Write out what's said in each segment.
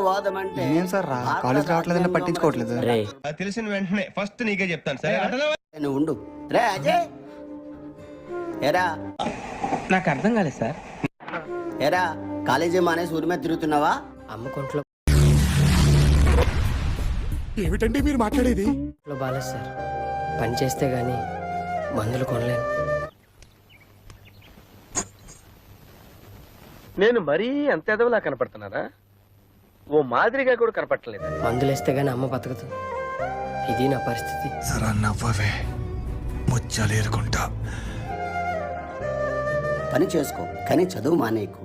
వాదం అంటే ఏం సార్ రా కాలేజ్ రావట్లేదని పట్టించుకోవట్లేదు. తెలిసిన వెంటనే ఫస్ట్ నీకే చెప్తాను సరే. నువ్వు ఉండు రే అజయ్. ఎరా నాకు అర్థం కాలేదు సార్. ఎరా కాలేజీ మానేసి ఊరి మీద తిరుగుతున్నావా? అమ్మకుంట్లో ఏమిటండి మీరు మాట్లాడేది? బాలేదు సార్. పని చేస్తే గానీ మందులు కొనలేను. నేను మరీ అంత ఎదవలా కనపడుతున్నానా? ఓ మాదిరిగా కూడా కనపడలేదు. మందులు వేస్తే గానీ అమ్మ బతకదు. ఇది నా పరిస్థితి. సరా నవ్వవే ముచ్చలేరుకుంటా. పని చేసుకో కానీ చదువు మానేయకు.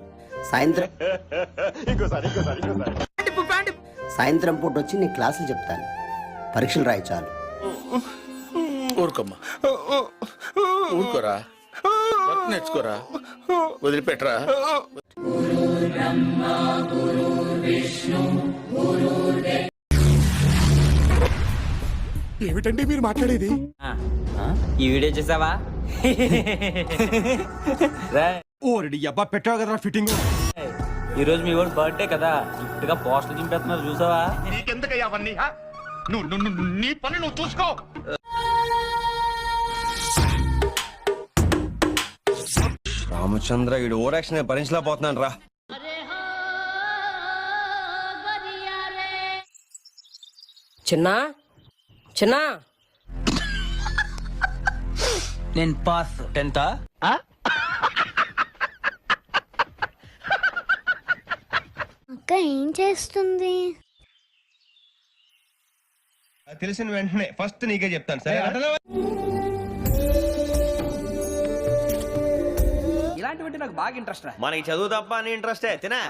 సాయంత్రం పూట వచ్చి నీ క్లాసులు చెప్తాను. పరీక్షలు రాయి చాలు. ఊరుకోమ్మా, ఊరుకోరా, నేర్చుకోరా, వదిలిపెట్టరా. ఏమిటండి మీరు మాట్లాడేది? ఈ వీడియో చూసావా? ఓరడి అబ్బా పెట్టావు కదరా ఫిట్టింగ్. ఈ రోజు మీ వాడు బర్త్డే కదా, గిఫ్ట్ గా పోస్టర్ చింపేస్తున్నారు చూసావా? నీకెందుకయ్యా అవన్నీ? నీ పని నువ్వు చూసుకో. రామచంద్ర వీడు ఓరాక్షన్ భరించలేకపోతున్నాను రా. చిన్నా చిన్నా నేను పాస్ 10th. అక్క ఏం చేస్తుంది? తెలిసిన వెంటనే ఫస్ట్ నీకే చెప్తాను సరే. ఇలాంటివంటే నాకు బాగా ఇంట్రెస్ట్ రా. మనకి చదువు తప్ప అని ఇంట్రెస్టే తినా.